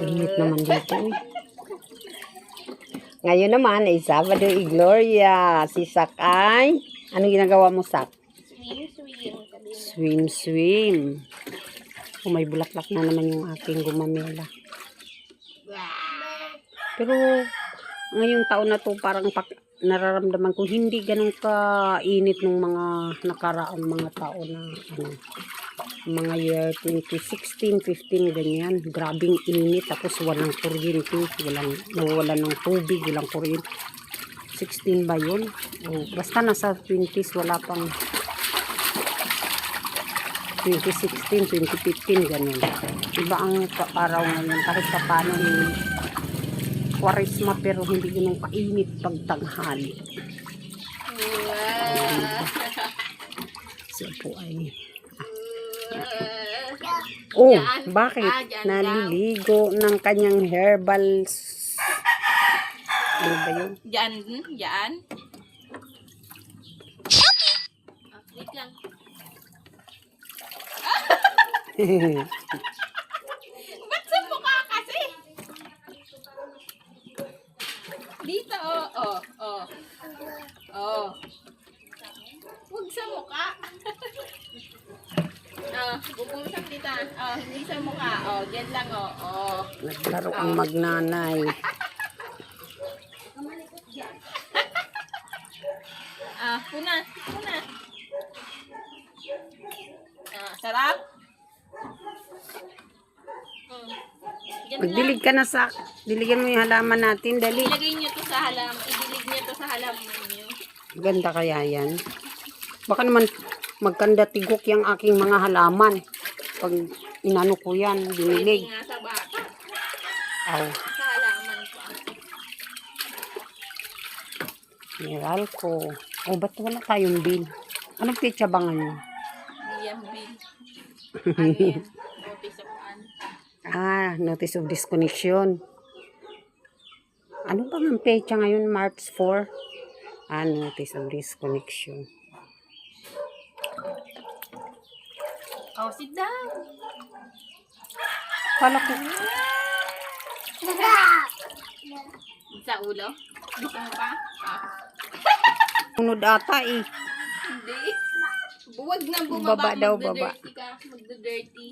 Init naman dito. Ngayon naman ay Sabado y Gloria. Si Sak ay, anong ginagawa mo, Sak? Swim. Oh, may bulaklak na naman yung aking gumamela. Pero ngayong taon na to parang nararamdaman ko hindi ganun ka-init ng mga nakaraang mga taon na mga year 2016, 15 ganyan. Grabing init tapos walang kuryente, nawawalan ng tubig, walang kuryente. 16 ba yun? O, basta nasa 20s, wala pang 2016, 2015 ganun. Iba ang araw ngayon kahit pa paano Kwaresma pero hindi ganun kainit pag tanghali. So po ay oh, bakit? Naliligo ng kanyang herbal. Ano ba yun? Diyan. Wait lang. Ba't sa mukha kasi? Dito, Huwag sa mukha. Bubusang dito. Hindi sa mukha. Diyan lang, Naglaro ang magnanay. Puna. Sarap? Magdilig ka na, Sak. Diligan mo yung halaman natin, dali. Idilig niyo to sa halaman niyo. Ganda kaya yan. Baka naman magkanda tigok yung aking mga halaman. Pag inano ko yan, dinilig. Pwede nga sa bata. Aw, Sa halaman ko. mineral ko. Oh, ba't wala tayong bill? Anong petsa ba ngayon? Diyan, Bill. Ano yan? Notice of Notice of disconnection. Ano ba ang petsa ngayon? March 4? Notice of disconnection. Sit down. Kala ko. Sa ulo? Gusto mo pa? Unod ata eh. Hindi. Huwag na bumaba. Baba daw, baba. Magda-dirty ka. Magda-dirty.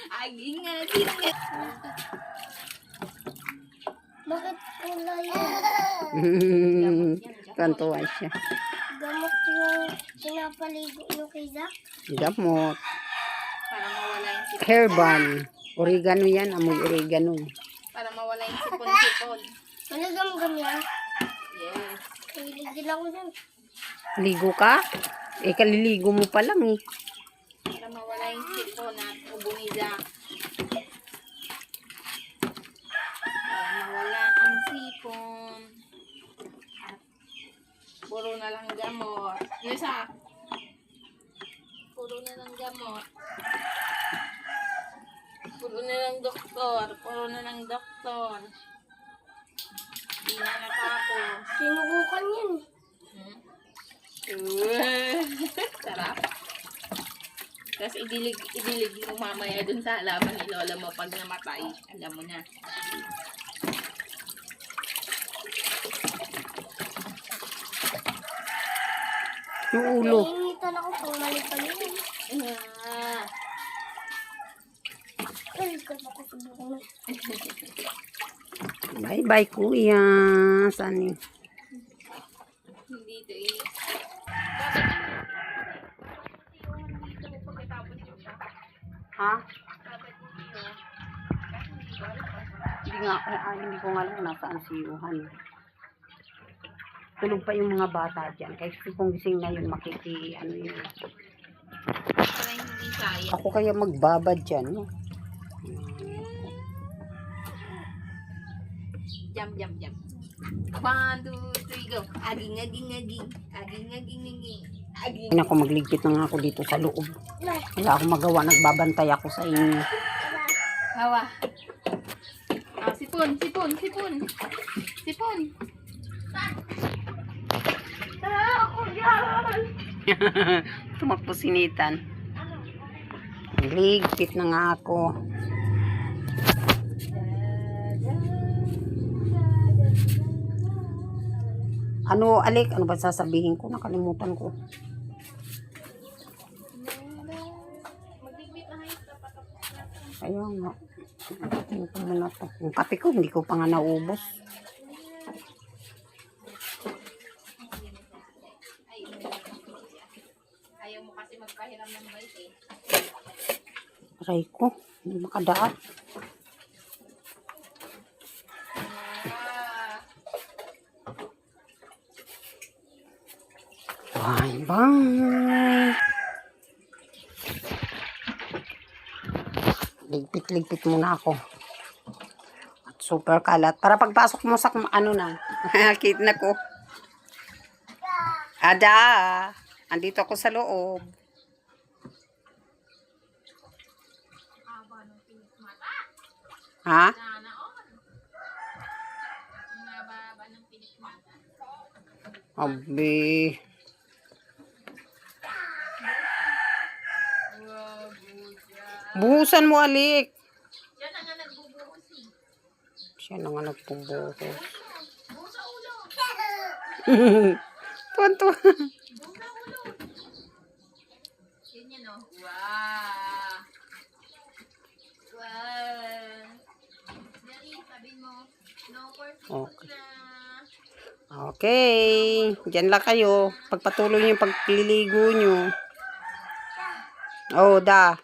Aging nga. Sino? Bakit kulay yun? Kantuan siya. Gamot yung pinapaligo yung kay Zach? Gamot. Para mawala yung sipon. Herbal. Oregano yan. Amoy oregano. Para mawala yung sipon-sipon. Managam yan? Yes. Hilig din ako dyan. Ligo ka? Kaliligo mo pa lang eh. Para mawala yung sipon at ubuniza. Para mawala ang sipon. At puro na lang gamot. Yes, puro na lang gamot. Puro na lang doktor. Hindi na natapos. Sinubukan yan. Sarap. Tapos idilig mo mamaya dun sa halaman ni Lola mo pag namatay. Alam mo na. Yung ulo. Nainitan ako pang mali-pali yun. Ay, ako subukan na. Bye-bye, kuya. Saan yun? Hindi ito eh. Ha? Hindi ko nga alam nasaan si Yuhan. Tulog pa yung mga bata dyan. Kasi kung gising na yun, ano yun. Para hindi sayang. Ako kaya magbabad dyan, no? Jump. 1, 2, 3, go. Aging. Hindi ako magligpit na nga ako dito sa loob. Wala akong magawa. Nagbabantay ako sa inyo. Hawa. Sipon. Ako yan! Tumakbo sinitan. Ligpit na nga ako. Ano, Alik? Ano ba sasabihin ko? Nakalimutan ko. Magbibit na kayo. Ayun nga. Tingnan ko muna to. Yung kape ko, hindi ko pa nga naubos. Ayaw mo kasi magpahiram ng bike eh. Aray ko, hindi makadaan. Bye-bye. Ligpit-ligpit muna ako. At super kalat. Para pagpasok mo sa ano na. Kit na ko. Ada. Andito ako sa loob. Ha? Sana all. Ang nababa ng pinikmata. Abi. Wow, buja. Buhusan mo, Alik. Yan na nga nagbubuhos eh. Siya na nga nagpubuhos. Buhos sa ulo. Tuwan-tuwa. Buhos sa ulo. Yan yan oh. Wow. Wow. Dali, sabi mo. No for Okay. na. Okay. Diyan lang kayo. Pagpatuloy niyo yung pagliligo niyo. Oh, da.